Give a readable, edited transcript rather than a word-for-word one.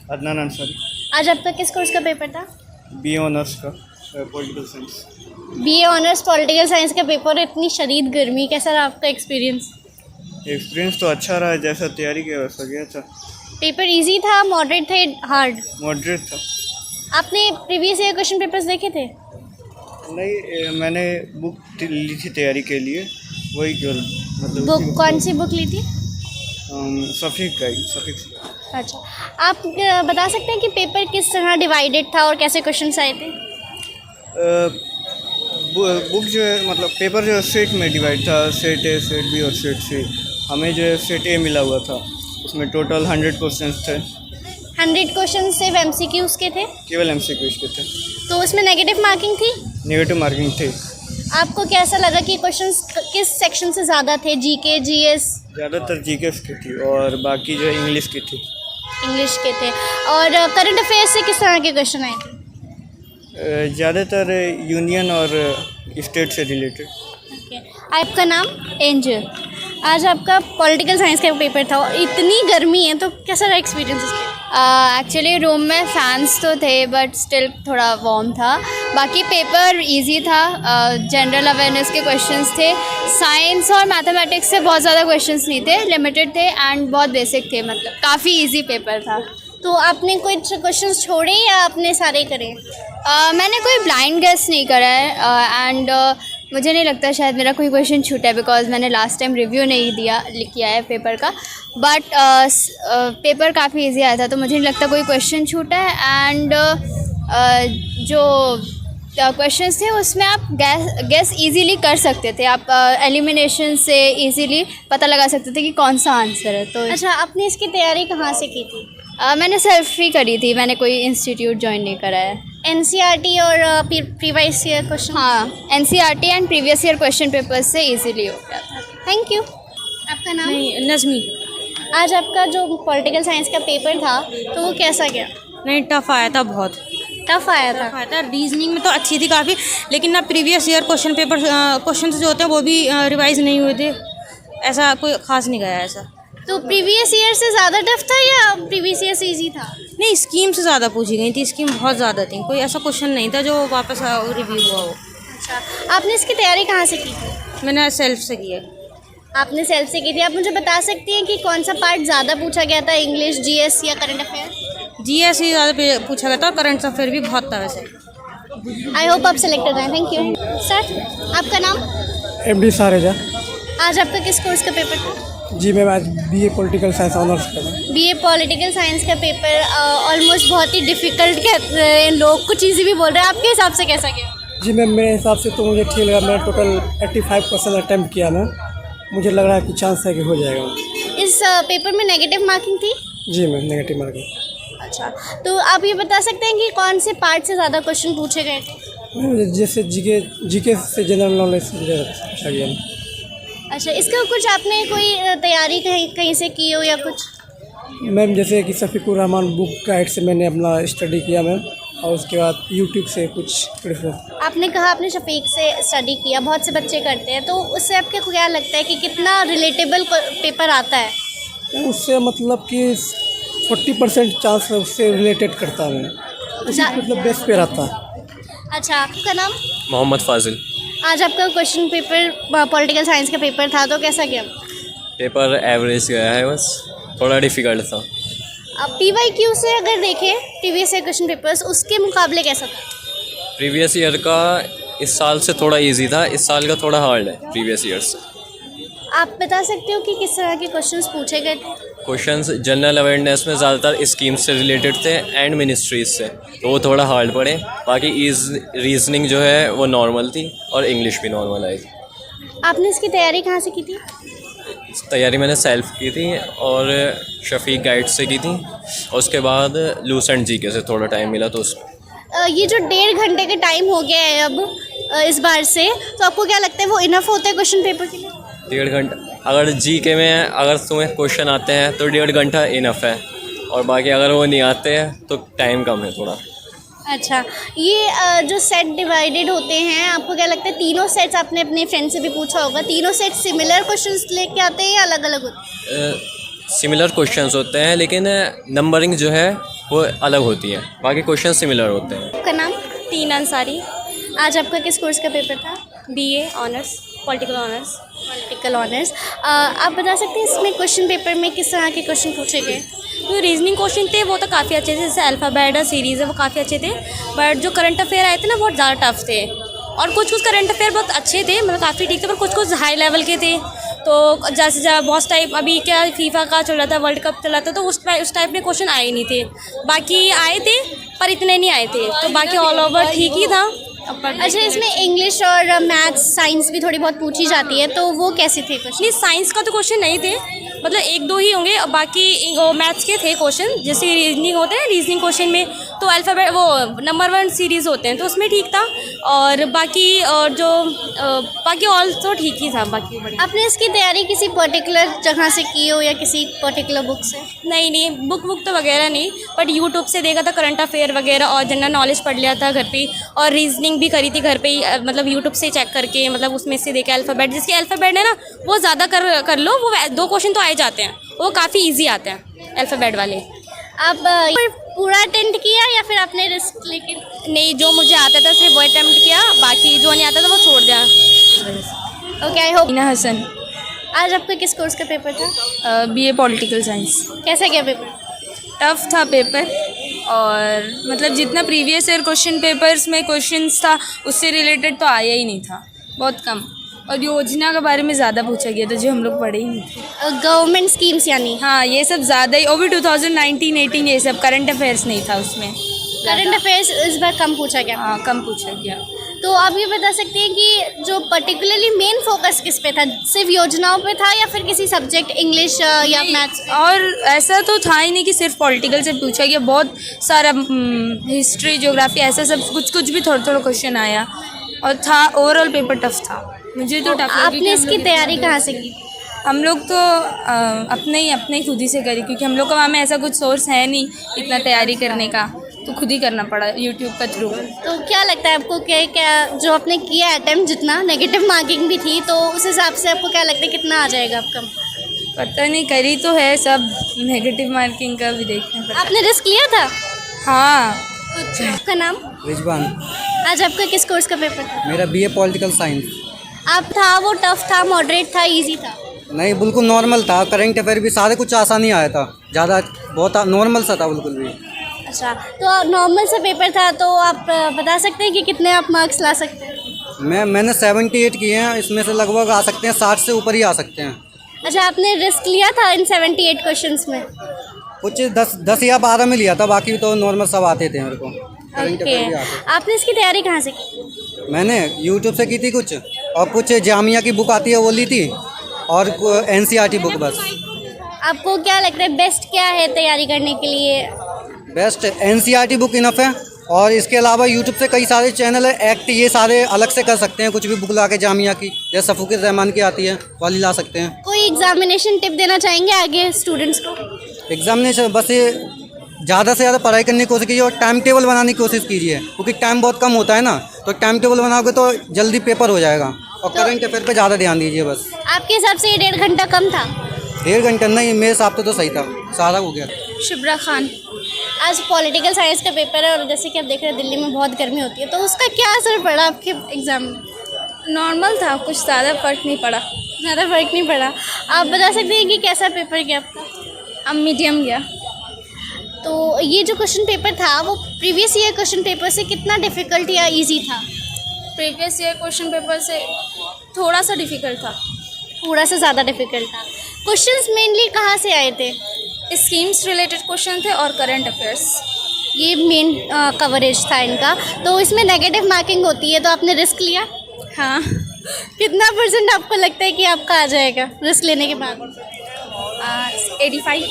अदनान अंसारी। आज आपका किस कोर्स का पेपर था? बीए ऑनर्स का political science. BA honours political science का पेपर, इतनी शदीद गर्मी, कैसा रहा आपका एक्सपीरियंस? एक्सपीरियंस तो अच्छा रहा, जैसा तैयारी किया वैसा गया था। पेपर इजी था, मॉडरेट थे, हार्ड? मॉडरेट था। आपने प्रीवियस ईयर क्वेश्चन पेपर्स देखे थे? नहीं, मैंने बुक ली थी तैयारी के लिए, वही केवल मतलब बुक कौन सी बुक ली थी? सफ़ीक का ही, सफ़ीक से। अच्छा, आप बता सकते हैं कि पेपर किस तरह डिवाइडेड था और कैसे क्वेश्चंस आए थे? बुक जो है मतलब पेपर जो है सेट में डिवाइड था, सेट ए, सेट बी और सेट सी। हमें जो है सेट ए मिला हुआ था, उसमें टोटल 100 क्वेश्चंस थे। 100 क्वेश्चन सिर्फ एमसीक्यूज के थे? केवल एमसीक्यूज के थे। तो उसमें नेगेटिव मार्किंग थी? नेगेटिव मार्किंग थी। आपको कैसा लगा कि क्वेश्चंस किस सेक्शन से ज़्यादा थे? GK, GS? ज़्यादातर जीकेस की थी और बाकी जो है इंग्लिश की थी। इंग्लिश के थे। और करंट अफेयर्स से किस तरह के क्वेश्चन आए थे? ज़्यादातर यूनियन और स्टेट से रिलेटेड। ओके, आपका नाम? एंजल। आज आपका पॉलिटिकल साइंस का पेपर था और इतनी गर्मी है, तो कैसा रहा एक्सपीरियंस इसका? एक्चुअली रूम में फ़ैन्स तो थे बट स्टिल थोड़ा वार्म था। बाकी पेपर इजी था, जनरल अवेयरनेस के क्वेश्चंस थे। साइंस और मैथमेटिक्स से बहुत ज़्यादा क्वेश्चंस नहीं थे, लिमिटेड थे एंड बहुत बेसिक थे, मतलब काफ़ी इजी पेपर था। तो आपने कुछ क्वेश्चंस छोड़े या आपने सारे करे? मैंने कोई ब्लाइंड गेस नहीं करा है एंड मुझे नहीं लगता शायद मेरा कोई क्वेश्चन छूटा है, बिकॉज मैंने लास्ट टाइम रिव्यू नहीं किया है पेपर का। बट पेपर काफ़ी इजी आया था, तो मुझे नहीं लगता कोई क्वेश्चन छूटा है। एंड जो क्वेश्चंस थे उसमें आप गेस इजीली कर सकते थे, आप एलिमिनेशन से इजीली पता लगा सकते थे कि कौन सा आंसर है। तो अच्छा, आपने इसकी तैयारी कहाँ से की थी? मैंने सेल्फ ही करी थी, मैंने कोई इंस्टीट्यूट ज्वाइन नहीं करा है। एनसीईआरटी और प्रीवियस ईयर क्वेश्चन? हाँ, NCERT and previous year question papers से इजीली हो गया था। Thank you. आपका नाम? नहीं, नज़मी। आज आपका जो पॉलिटिकल साइंस का पेपर था, तो वो कैसा गया? नहीं, टफ़ आया था, बहुत टफ आया था। टफ आया था। रीजनिंग में तो अच्छी थी काफ़ी, लेकिन ना प्रीवियस ईयर क्वेश्चन जो होते हैं वो भी रिवाइज नहीं हुए थे, ऐसा कोई ख़ास नहीं गया ऐसा। तो प्रीवियस ईयर से ज़्यादा टफ था या प्रीवियस ईयर से इजी था? नहीं, स्कीम से ज़्यादा पूछी गई थी, स्कीम बहुत ज़्यादा थी, कोई ऐसा क्वेश्चन नहीं था जो वापस रिव्यू हुआ हो। अच्छा, आपने इसकी तैयारी कहाँ से की थी? मैंने सेल्फ से की है। आपने सेल्फ से की थी। आप मुझे बता सकती हैं कि कौन सा पार्ट ज़्यादा पूछा गया था, इंग्लिश, जीएस या करंट अफेयर? जीएस ही ज़्यादा पूछा गया था, करंट अफेयर भी बहुत था वैसे। आई होप आप सेलेक्ट हो जाएं। Thank you sir. आपका नाम? एमडी सारेजा। आज आपका किस कोर्स का पेपर था? जी मैम, आज बीए पॉलिटिकल साइंस ऑनर्स कर रहा हूँ। बीए पॉलिटिकल साइंस का पेपर ऑलमोस्ट बहुत ही डिफ़िकल्ट कहते हैं लोग, कुछ इजी भी बोल रहे हैं, आपके हिसाब से कैसा गया? जी मैम, मेरे हिसाब से तो मुझे ठीक लगा। मैंने टोटल 85% अटैम्प्ट किया मैम, मुझे लग रहा है कि चांस है कि हो जाएगा। इस पेपर में नेगेटिव मार्किंग थी? जी मैम, नेगेटिव मार्किंग। अच्छा, तो आप ये बता सकते हैं कि कौन से पार्ट से ज़्यादा क्वेश्चन पूछे गए थे? मैम जैसे जीके से जनरल नॉलेज से पूछा गया। अच्छा, इसका कुछ आपने कोई तैयारी कहीं से की हो या कुछ? मैम जैसे कि शफीकुर रहमान बुक गाइड से मैंने अपना स्टडी किया मैम, और उसके बाद यूट्यूब से कुछ रेफरेंस। आपने कहा आपने शफीक से स्टडी किया, बहुत से बच्चे करते हैं, तो उससे आपको क्या लगता है कि कितना रिलेटेबल पेपर आता है? उससे मतलब कि 40% चांस उससे रिलेटेड करता है मैम, उसी मतलब बेस पे रहता है। अच्छा, आपका नाम? मोहम्मद फाजिल। आज आपका क्वेश्चन पेपर पॉलिटिकल साइंस का पेपर था, तो कैसा गया? पेपर एवरेज गया है, बस थोड़ा डिफ़िकल्ट था। अब PYQ से अगर देखें प्रीवियस ईयर क्वेश्चन पेपर्स, उसके मुकाबले कैसा था? प्रीवियस ईयर का इस साल से थोड़ा इजी था, इस साल का थोड़ा हार्ड है प्रीवियस ईयर से। आप बता सकते हो कि किस तरह के क्वेश्चंस पूछे गए थे? क्वेश्चंस जनरल अवेयरनेस में ज़्यादातर स्कीम्स से रिलेटेड थे एंड मिनिस्ट्रीज से, तो वो थोड़ा हार्ड पड़े। बाकी रीजनिंग जो है वो नॉर्मल थी और इंग्लिश भी नॉर्मल आई थी। आपने इसकी तैयारी कहाँ से की थी? तैयारी मैंने सेल्फ की थी और शफीक गाइड से की थी, और उसके बाद लूसेंट जीके से थोड़ा टाइम मिला तो उसमें। ये जो 1.5 घंटे का टाइम हो गया है अब इस बार से, तो आपको क्या लगता है वो इनफ होता है क्वेश्चन पेपर के लिए? 1.5 घंटा, अगर जीके में अगर तुम्हें क्वेश्चन आते हैं तो 1.5 घंटा इनफ है, और बाकी अगर वो नहीं आते हैं तो टाइम कम है थोड़ा। अच्छा, ये जो सेट डिवाइडेड होते हैं, आपको क्या लगता है तीनों सेट्स, आपने अपने फ्रेंड से भी पूछा होगा, तीनों सेट सिमिलर क्वेश्चंस लेके आते हैं या अलग अलग होते हैं? सिमिलर क्वेश्चंस होते हैं, लेकिन नंबरिंग जो है वो अलग होती है, बाकी क्वेश्चन सिमिलर होते हैं। आपका नाम? तीन अंसारी, आज आपका किस कोर्स का पेपर था? BA honours, political honours. Political honours. आप बता सकते हैं इसमें क्वेश्चन पेपर में किस तरह के क्वेश्चन पूछे गए? जो रीजनिंग क्वेश्चन थे वो तो काफ़ी अच्छे थे, जैसे अल्फ़ाबेट सीरीज़ है वो काफ़ी अच्छे थे, बट जो करंट अफेयर आए थे ना बहुत ज़्यादा टफ थे। और कुछ करंट अफेयर बहुत अच्छे थे, मतलब काफ़ी ठीक थे, पर कुछ हाई लेवल के थे। तो जैसे बहुत टाइप अभी क्या फीफा का चल रहा था, वर्ल्ड कप चल रहा था, तो उस टाइप में क्वेश्चन आए नहीं थे। बाकी आए थे पर इतने नहीं आए थे, तो बाकी ऑल ओवर ठीक ही था। अच्छा, इसमें इंग्लिश और मैथ्स साइंस भी थोड़ी बहुत पूछी जाती है, तो वो कैसे थे क्वेश्चन? नहीं, साइंस का तो क्वेश्चन नहीं थे, मतलब एक दो ही होंगे, और बाकी मैथ्स के थे क्वेश्चन। जैसे रीजनिंग होते हैं, रीजनिंग क्वेश्चन में तो अल्फ़ाबेट वो नंबर 1 सीरीज़ होते हैं, तो उसमें ठीक था। और बाकी और जो बाकी ऑल तो ठीक ही था, बाकी बढ़िया। आपने इसकी तैयारी किसी पर्टिकुलर जगह से की हो या किसी पर्टिकुलर बुक से? नहीं, बुक तो वगैरह नहीं, बट यूट्यूब से देखा था करंट अफेयर वगैरह, और जनरल नॉलेज पढ़ लिया था घर पे, और रीजनिंग भी करी थी घर पे ही, मतलब यूट्यूब से चेक करके, मतलब उसमें से देखा अल्फ़ाबेट, जिसके अल्फ़ाबेट है ना वो ज़्यादा कर लो, वो 2 क्वेश्चन तो आए जाते हैं, वो काफ़ी ईजी आते हैं अल्फ़ाबेट वाले। आप पूरा अटेंड किया या फिर आपने रिस्क लेके? नहीं, जो मुझे आता था सिर्फ वो अटैम्प्ट किया, बाकी जो नहीं आता था वो छोड़ दिया। Okay, I hope. Meena Hasan, आज आपका किस कोर्स का पेपर था? BA political science. कैसा गया पेपर? टफ था पेपर, और मतलब जितना प्रीवियस ईयर क्वेश्चन पेपर्स में क्वेश्चंस था उससे रिलेटेड तो आया ही नहीं था, बहुत कम। और योजना के बारे में ज़्यादा पूछा गया था जो हम लोग पढ़े ही नहीं थे। गवर्नमेंट स्कीम्स यानी? हाँ, ये सब ज़्यादा ही, और भी 2019-18 ये सब करंट अफेयर्स नहीं था उसमें। करंट अफेयर्स इस बार कम पूछा गया? हाँ, कम पूछा गया। तो आप ये बता सकते हैं कि जो पर्टिकुलरली मेन फोकस किस पे था? सिर्फ योजनाओं पे था या फिर किसी सब्जेक्ट इंग्लिश या मैथ्स? और ऐसा तो था ही नहीं कि सिर्फ पॉलिटिकल से पूछा गया, बहुत सारा हिस्ट्री, ज्योग्राफी, ऐसा सब कुछ भी थोड़ा क्वेश्चन आया, और था ओवरऑल पेपर टफ था। मुझे तो टफ लगा। आपने इसकी तैयारी कहाँ से की? हम लोग तो अपने ही खुद ही से करी, क्योंकि हम लोग का वहाँ में ऐसा कुछ सोर्स है नहीं इतना तैयारी करने का, तो खुद ही करना पड़ा यूट्यूब का थ्रू। तो क्या लगता है आपको, क्या जो आपने किया अटेम्प्ट, जितना नेगेटिव मार्किंग भी थी, तो उस हिसाब से आपको क्या लगता है कितना आ जाएगा आपका? पता नहीं, करी तो है सब, नेगेटिव मार्किंग का भी देखना पड़ा। आपने रिस्क लिया था? हाँ। आपका नाम? रिजवान। आज आपका किस कोर्स का पेपर था? मेरा बीए पॉलिटिकल साइंस। आप था वो टफ था, मॉडरेट था, इजी था? नहीं, बिल्कुल नॉर्मल था। करंट अफेयर भी सारे कुछ आसानी आया था, ज़्यादा बहुत नॉर्मल सा था बिल्कुल भी। अच्छा, तो नॉर्मल सा पेपर था, तो आप बता सकते हैं कि कितने आप मार्क्स ला सकते हैं? मैंने 78 किए हैं, इसमें से लगभग आ सकते हैं 60 से ऊपर ही आ सकते हैं। अच्छा, आपने रिस्क लिया था इन 78 क्वेश्चंस में? कुछ 10 या 12 में लिया था, बाकी तो नॉर्मल सब आते थे मेरे को। करंट ओके, अफेयर भी आते। आपने इसकी तैयारी कहाँ से की? मैंने यूट्यूब से की थी कुछ, और कुछ जामिया की बुक आती है वो ली थी, और NCERT बुक बस। आपको क्या लगता है बेस्ट क्या है तैयारी करने के लिए? बेस्ट NCERT बुक इनफ है, और इसके अलावा यूट्यूब से कई सारे चैनल है, एक्ट ये सारे अलग से कर सकते हैं, कुछ भी बुक ला के जामिया की, जैसे सफ़ुक़ुर रहमान की आती है वाली ला सकते हैं। कोई एग्जामिनेशन टिप देना चाहेंगे आगे स्टूडेंट्स को? एग्जामिनेशन बस ये ज़्यादा से ज़्यादा पढ़ाई करने की कोशिश कीजिए, और टाइम टेबल बनाने की कोशिश कीजिए, क्योंकि टाइम बहुत कम होता है ना, तो टाइम टेबल बनाओगे तो जल्दी पेपर हो जाएगा। और करंट अफेयर पे ज़्यादा ध्यान दीजिए बस। आपके हिसाब से ये 1.5 घंटा कम था? 1.5 घंटा नहीं, मेरे हिसाब से तो सही था, सारा हो गया। शुभ्रा खान। आज पॉलिटिकल साइंस का पेपर है, और जैसे कि आप देख रहे हैं दिल्ली में बहुत गर्मी होती है, तो उसका क्या असर पड़ा आपके एग्ज़ाम में? नॉर्मल था, कुछ ज़्यादा फ़र्क नहीं पड़ा। ज़्यादा फर्क नहीं पड़ा। आप बता सकते हैं कि कैसा पेपर गया आपका? अब मीडियम गया। तो ये जो क्वेश्चन पेपर था वो प्रीवियस ईयर क्वेश्चन पेपर से कितना डिफ़िकल्ट या इजी था? प्रीवियस ईयर क्वेश्चन पेपर से थोड़ा सा डिफ़िकल्ट था। थोड़ा सा ज़्यादा डिफ़िकल्ट था। क्वेश्चंस मेनली कहाँ से आए थे? स्कीम्स रिलेटेड क्वेश्चन थे और करंट अफेयर्स, ये मेन कवरेज था इनका। तो इसमें नेगेटिव मार्किंग होती है, तो आपने रिस्क लिया? हाँ। कितना % आपको लगता है कि आपका आ जाएगा रिस्क लेने के बाद? 85।